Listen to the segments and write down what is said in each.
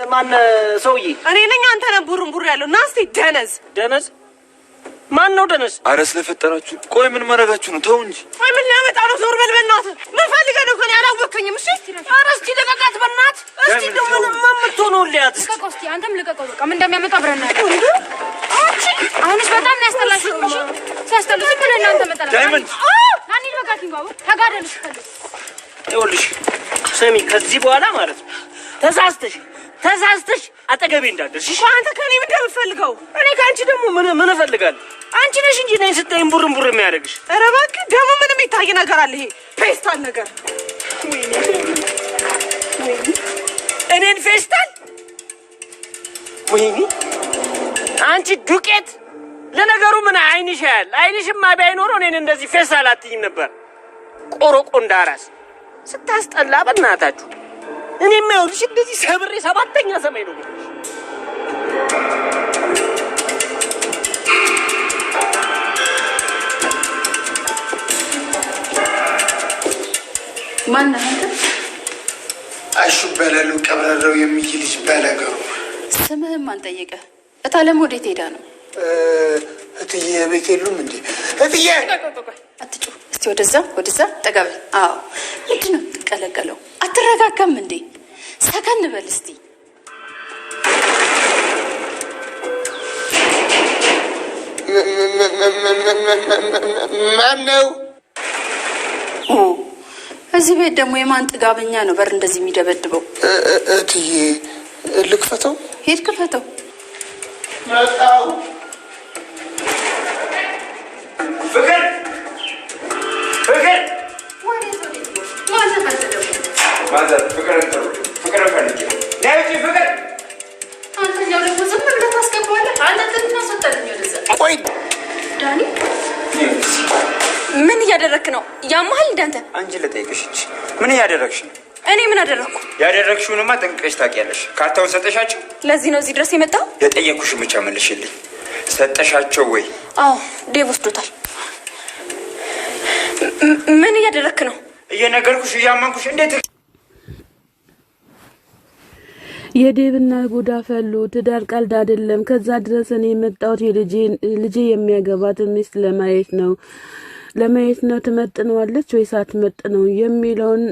ማን ሰውዬ? እኔ ነኝ። አንተ ነህ ቡርንቡር ያለው ናስቲ ደነዝ ማን ነው ደነዝ? አረ ስለፈጠራችሁ ቆይ ምን ማረጋችሁ ነው? ተው እንጂ። ቆይ ምን ሊያመጣ ነው? ዞር በል በእናትህ። ምን ፈልገህ ነው? ከኔ አላወቅኸኝም። እሺ ኧረ እስኪ ልቀቃት በእናትህ። እስኪ ደግሞ ማምጥቶ ነው ሊያት። ልቀቀው እስኪ አንተም ልቀቀው። በቃ ምን እንደሚያመጣ አብረን እናያለን። አሁንስ በጣም ነው ያስጠላሽው። እሺ ሲያስጠላሽ ምን እናንተ መጣላ ዳይመንድ ናኒ በቃ ኪንጓው ተጋደልሽ ፈልግ። ይኸውልሽ ሰሚ ከዚህ በኋላ ማለት ነው ተሳስተሽ አጠገቤ እንዳደርሽ። እሺ አንተ ከኔ ምን እንደምትፈልገው? እኔ ካንቺ ደግሞ ምን እፈልጋለሁ? አንቺ ነሽ እንጂ ነኝ ስትይኝ ቡርንቡር የሚያደርግሽ። ኧረ እባክህ ደግሞ ምንም የሚታይ ነገር አለ። ይሄ ፌስታል ነገር እኔን ፌስታል? ወይኔ አንቺ ዱቄት። ለነገሩ ምን አይንሽ ያያል? አይንሽማ ቢያይኖረው እኔን እንደዚህ ፌስታል አትይም ነበር። ቆሮቆ እንዳራስ ስታስጠላ በእናታችሁ። እኔማ ይኸውልሽ እንደዚህ ሰብሬ ሰባተኛ ሰማይ ነው። ማን ነው አንተ? አሹ በለሉ ቀብረረው የሚልሽ በነገሩ ስምህም ማን ጠየቀ? እታለም ወዴት ሄዳ ነው? እትዬ ቤት የሉም እንዴ? እትዬ አትጩ እስቲ ወደዛ ጠጋበል። አዎ ምንድን ነው ትቀለቀለው? አትረጋጋም እንዴ? ሰከን በል እስቲ። ማን ነው? እዚህ ቤት ደግሞ የማን ጥጋበኛ ነው በር እንደዚህ የሚደበድበው? እትዬ ልክፈተው? ሄድ ክፈተው። መጣው ፍቅር ማዘር ፍቅር ፈልጌ ነይ ፍቅር። አንተኛው ደግሞ ዝም ብለህ ታስገባዋለህ። አንተ ትናስወጣልኝ ወደዛ። ቆይ ዳኒ ምን እያደረክ ነው? ያማል እንዳንተ አንቺ ልጠይቅሽ እንጂ ምን እያደረግሽ ነው? እኔ ምን አደረኩ? ያደረግሽውንማ ጠንቅቀሽ ታውቂያለሽ። ካርታውን ሰጠሻቸው? ለዚህ ነው እዚህ ድረስ የመጣው? የጠየኩሽ ብቻ መልሽልኝ። ሰጠሻቸው ወይ? አዎ ዴቭ ወስዶታል። ምን እያደረክ ነው? እየነገርኩሽ እያመንኩሽ እንዴት የዴብና ጉዳ ፈሉ። ትዳር ቀልድ አይደለም። ከዛ ድረስ እኔ የመጣሁት ልጄ የሚያገባት ሚስት ለማየት ነው ትመጥነዋለች ወይስ አትመጥነው የሚለውን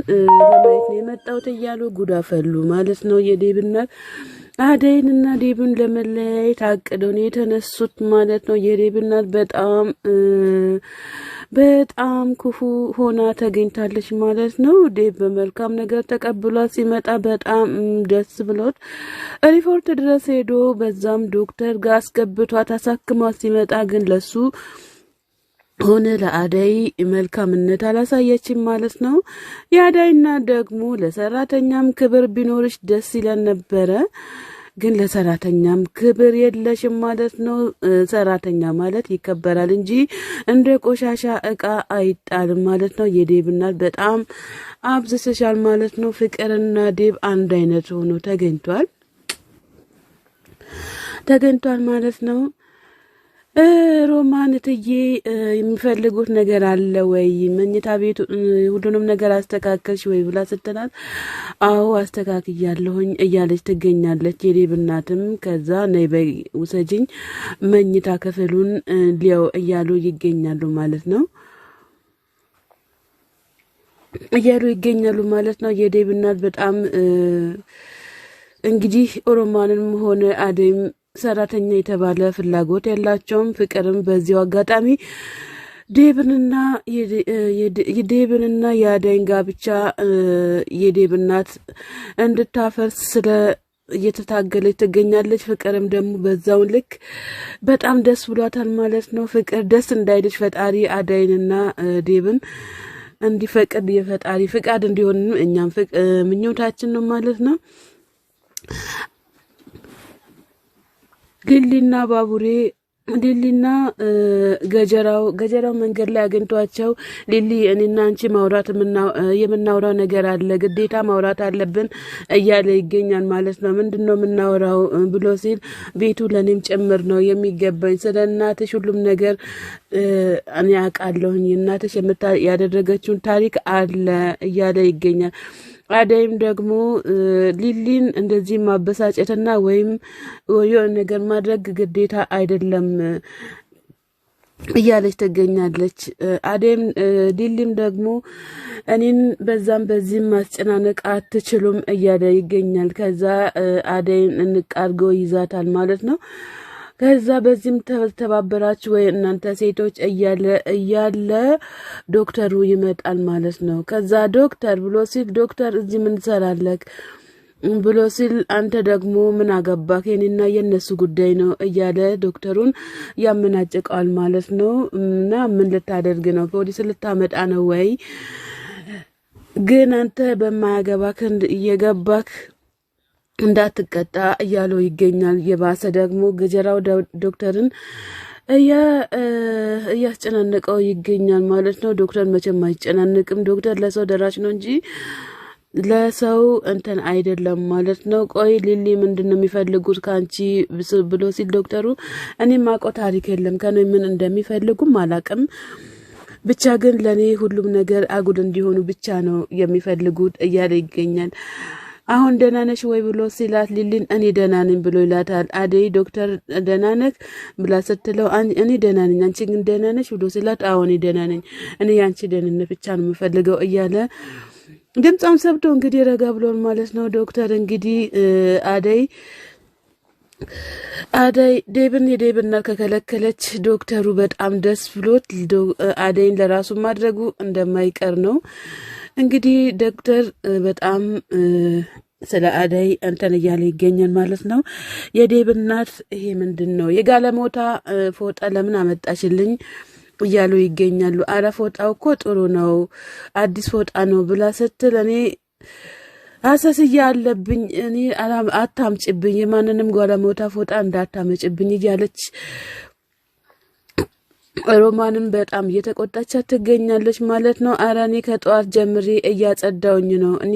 ለማየት ነው የመጣሁት እያሉ ጉዳ ፈሉ ማለት ነው። የዴብና አደይንና ዴብን ለመለያየት አቅደው ነው የተነሱት ማለት ነው። የዴብና በጣም ክፉ ሆና ተገኝታለች ማለት ነው። ዴብ በመልካም ነገር ተቀብሏት ሲመጣ በጣም ደስ ብሎት ሪፖርት ድረስ ሄዶ በዛም ዶክተር ጋር አስገብቷት አሳክሟት ሲመጣ ግን ለሱ ሆነ ለአደይ መልካምነት አላሳየችም ማለት ነው። የአደይና ደግሞ ለሰራተኛም ክብር ቢኖርሽ ደስ ይለን ነበረ፣ ግን ለሰራተኛም ክብር የለሽም ማለት ነው። ሰራተኛ ማለት ይከበራል እንጂ እንደ ቆሻሻ እቃ አይጣልም ማለት ነው። የዴብ እናት በጣም አብዝተሻል ማለት ነው። ፍቅርና ዴብ አንድ አይነት ሆኖ ተገኝቷል ማለት ነው። ሮማን እትዬ የሚፈልጉት ነገር አለ ወይ? መኝታ ቤቱ ሁሉንም ነገር አስተካከልሽ ወይ ብላ ስትላት አዎ አስተካክያለሁኝ እያለች ትገኛለች። የዴብ እናትም ከዛ ነይ በይ ውሰጂኝ መኝታ ክፍሉን ሊያው እያሉ ይገኛሉ ማለት ነው። የዴብ እናት በጣም እንግዲህ ሮማንም ሆነ አደይም ሰራተኛ የተባለ ፍላጎት ያላቸውም። ፍቅርም በዚሁ አጋጣሚ ዴብንና የአደይን ጋብቻ የዴብ እናት እንድታፈርስ እየተታገለች ትገኛለች። ፍቅርም ደግሞ በዛውን ልክ በጣም ደስ ብሏታል ማለት ነው። ፍቅር ደስ እንዳይልሽ ፈጣሪ አደይንና ዴብን እንዲፈቅድ የፈጣሪ ፍቃድ እንዲሆን እኛም ምኞታችን ነው ማለት ነው። ሊሊና ገጀራው መንገድ ላይ አግኝቷቸው ሊሊ እኔና አንቺ ማውራት የምናወራው ነገር አለ፣ ግዴታ ማውራት አለብን እያለ ይገኛል ማለት ነው። ምንድነው የምናወራው ብሎ ሲል ቤቱ ለኔም ጭምር ነው የሚገባኝ፣ ስለ እናትሽ ሁሉም ነገር እኔ አውቃለሁኝ፣ እናትሽ ያደረገችውን ታሪክ አለ እያለ ይገኛል። አደይም ደግሞ ሊሊን እንደዚህ ማበሳጨትና ወይም የሆነ ነገር ማድረግ ግዴታ አይደለም እያለች ትገኛለች። አደይም ሊሊም ደግሞ እኔን በዛም በዚህም ማስጨናነቅ አትችሉም እያለ ይገኛል። ከዛ አደይን እንቃርጎ ይዛታል ማለት ነው። ከዛ በዚህም ተባበራችሁ ወይ እናንተ ሴቶች እያለ ዶክተሩ ይመጣል ማለት ነው። ከዛ ዶክተር ብሎ ሲል ዶክተር እዚህ ምን ትሰራለህ ብሎ ሲል አንተ ደግሞ ምን አገባህ የኔና የነሱ ጉዳይ ነው እያለ ዶክተሩን ያመናጭቀዋል ማለት ነው። እና ምን ልታደርግ ነው? ፖሊስ ልታመጣ ነው ወይ? ግን አንተ በማያገባክ እየገባክ እንዳትቀጣ እያለው ይገኛል። የባሰ ደግሞ ገጀራው ዶክተርን እያስጨናነቀው ይገኛል ማለት ነው። ዶክተር መቼም አይጨናነቅም። ዶክተር ለሰው ደራሽ ነው እንጂ ለሰው እንትን አይደለም ማለት ነው። ቆይ ሊሊ ምንድነው የሚፈልጉት ካንቺ ብሎ ሲል ዶክተሩ እኔ ማውቀው ታሪክ የለም ከኔ ምን እንደሚፈልጉም አላቅም፣ ብቻ ግን ለኔ ሁሉም ነገር አጉል እንዲሆኑ ብቻ ነው የሚፈልጉት እያለ ይገኛል። አሁን ደህና ነሽ ወይ ብሎ ሲላት ሊሊን እኔ ደህና ነኝ ብሎ ይላታል። አደይ ዶክተር ደህና ነህ ብላ ስትለው እኔ ደህና ነኝ አንቺ ግን ደህና ነሽ ብሎ ሲላት አዎ እኔ ደህና ነኝ፣ እኔ ያንቺ ደህንነት ብቻ ነው የምፈልገው እያለ ድምጻም ሰብቶ እንግዲህ ረጋ ብሎን ማለት ነው። ዶክተር እንግዲህ አደይ የዴብና ከከለከለች ዶክተሩ በጣም ደስ ብሎት አደይን ለራሱ ማድረጉ እንደማይቀር ነው። እንግዲህ ዶክተር በጣም ስለ አደይ እንትን እያለ ይገኛል ማለት ነው። የዴብ እናት ይሄ ምንድን ነው የጋለሞታ ፎጣ ለምን አመጣሽልኝ እያሉ ይገኛሉ። አረ ፎጣው እኮ ጥሩ ነው አዲስ ፎጣ ነው ብላ ስትል እኔ አሰስያ አለብኝ እኔ አታምጭብኝ የማንንም ጋለሞታ ፎጣ እንዳታመጭብኝ እያለች ሮማንም በጣም እየተቆጣቻት ትገኛለች ማለት ነው። አራኔ ከጧት ጀምሬ እያጸዳውኝ ነው እኔ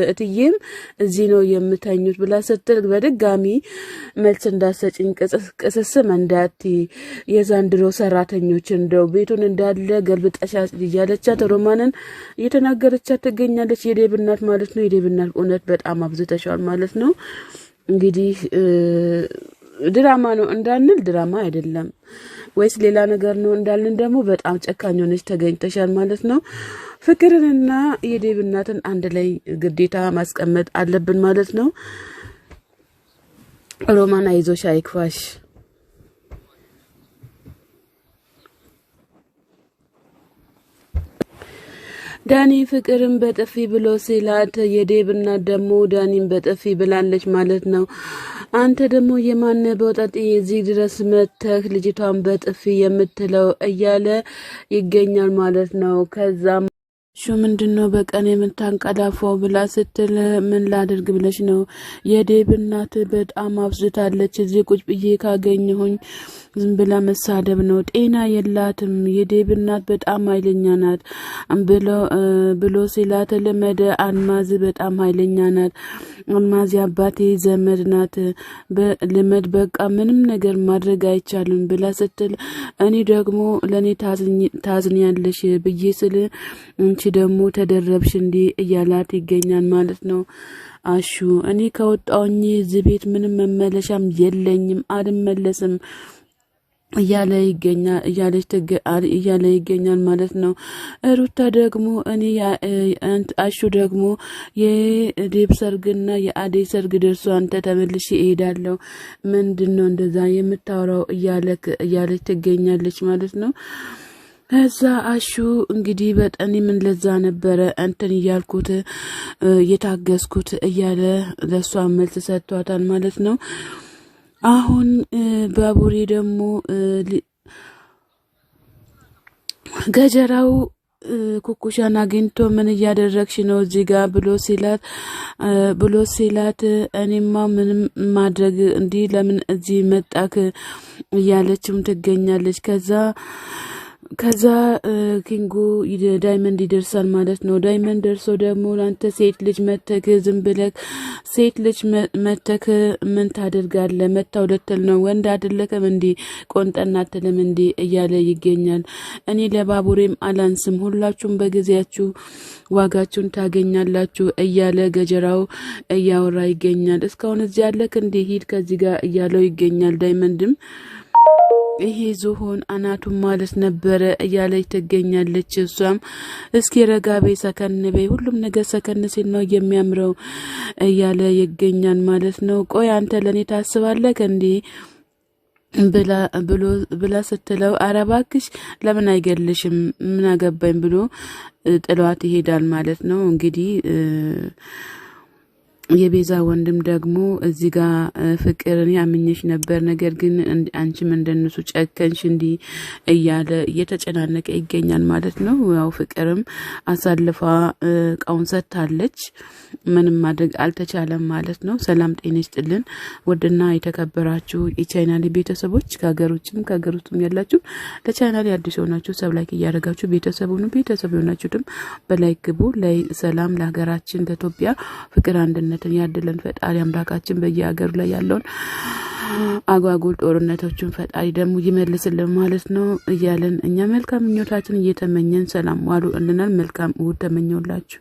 እትዬም እዚህ ነው የምተኙት ብላ ስትል በድጋሚ መልስ እንዳሰጭኝ ቅስስም እንዳት የዛንድሮ ሰራተኞች እንደው ቤቱን እንዳለ ገልብጠሻ እያለቻት ሮማንን እየተናገረቻት ትገኛለች። የዴብ እናት ማለት ነው። የዴብ እናት እውነት በጣም አብዝተሻል ማለት ነው። እንግዲህ ድራማ ነው እንዳንል ድራማ አይደለም ወይስ ሌላ ነገር ነው እንዳልን ደግሞ በጣም ጨካኝ ሆነች ተገኝተሻል ማለት ነው። ፍቅርንና የዴብ እናትን አንድ ላይ ግዴታ ማስቀመጥ አለብን ማለት ነው። ሮማን አይዞሽ አይክፋሽ። ዳኒ ፍቅርን በጥፊ ብሎ ሲላት የዴብ እናት ደግሞ ዳኒን በጥፊ ብላለች ማለት ነው። አንተ ደግሞ የማነ በወጣት እዚህ ድረስ መተህ ልጅቷን በጥፊ የምትለው እያለ ይገኛል ማለት ነው። ከዛም ምንድነው በቀን የምታንቀላፋው ብላ ስትል ምን ላድርግ ብለሽ ነው? የዴብ እናት በጣም አብዝታለች። እዚህ ቁጭ ብዬ ካገኘሁኝ ዝም ብላ መሳደብ ነው። ጤና የላትም። የዴብ እናት በጣም ኃይለኛ ናት ብሎ ሲላት ለመደ አልማዝ በጣም ኃይለኛ ናት። አልማዝ አባቴ ዘመድ ናት። ልመድ በቃ ምንም ነገር ማድረግ አይቻልም ብላ ስትል እኔ ደግሞ ለኔ ታዝኛለሽ ብዬ ስል እንቺ ደግሞ ተደረብሽ እንዴ እያላት ይገኛል ማለት ነው። አሹ እኔ ከወጣውኝ እዚህ ቤት ምንም መመለሻም የለኝም አልመለስም እያለ ይገኛል ማለት ነው። ሩታ ደግሞ እኔ አሹ ደግሞ የዴብ ሰርግና የአደይ ሰርግ ደርሶ አንተ ተመልሼ እሄዳለሁ ምንድነው እንደዛ የምታወራው እያለች ትገኛለች ማለት ነው። እዛ አሹ እንግዲህ በጣም ምን ለዛ ነበረ እንትን እያልኩት የታገስኩት እያለ ለሷ መልስ ሰጥቷታል ማለት ነው። አሁን ባቡሬ ደግሞ ገጀራው ኩኩሻን አግኝቶ ምን እያደረግሽ ነው እዚህ ጋር ብሎ ሲላት እኔማ ምንም ማድረግ እንዲህ ለምን እዚህ መጣክ እያለችም ትገኛለች። ከዛ ከዛ ኪንጉ ዳይመንድ ይደርሳል ማለት ነው። ዳይመንድ ደርሶ ደግሞ አንተ ሴት ልጅ መተክ ዝም ብለክ ሴት ልጅ መተክ ምን ታደርጋለህ? መታው ልትል ነው? ወንድ አይደለከም እንዴ? ቆንጠና አትልም እንዴ? እያለ ይገኛል። እኔ ለባቡሬም አላንስም፣ ሁላችሁም በጊዜያችሁ ዋጋችሁን ታገኛላችሁ እያለ ገጀራው እያወራ ይገኛል። እስካሁን እዚህ ያለክ እንዴ? ሂድ ከዚህ ጋር እያለው ይገኛል። ዳይመንድም ይሄ ዝሆን አናቱን ማለት ነበረ እያለች ትገኛለች። እሷም እስኪ ረጋቤ ሰከንቤ ሁሉም ነገር ሰከን ሲል ነው የሚያምረው እያለ ይገኛል ማለት ነው። ቆይ አንተ ለኔ ታስባለህ እንዴ ብላ ስትለው አረባክሽ ለምን አይገልሽም ምን አገባኝ ብሎ ጥሏት ይሄዳል ማለት ነው። እንግዲህ የቤዛ ወንድም ደግሞ እዚህ ጋር ፍቅርን ያምኝሽ ነበር፣ ነገር ግን አንቺም እንደነሱ ጨከንሽ እንዲ እያለ እየተጨናነቀ ይገኛል ማለት ነው። ያው ፍቅርም አሳልፋ ቃውን ሰጥታለች፣ ምንም ማድረግ አልተቻለም ማለት ነው። ሰላም ጤና ይስጥልን ውድና የተከበራችሁ የቻናሌ ቤተሰቦች ከሀገር ውጭም ከሀገር ውስጥም ያላችሁ ለቻናሌ አዲስ ሆናችሁ ሰብስክራይብ እያደረጋችሁ ቤተሰብ ሆናችሁም በላይክ ግቡ። ሰላም ለሀገራችን ለኢትዮጵያ ፍቅር አንድነት ያድለን ፈጣሪ አምላካችን በየሀገሩ ላይ ያለውን አጓጉል ጦርነቶችን ፈጣሪ ደግሞ ይመልስልን ማለት ነው እያለን እኛ መልካም ምኞታችን እየተመኘን ሰላም ዋሉ እንናል። መልካም እሁድ ተመኘውላችሁ።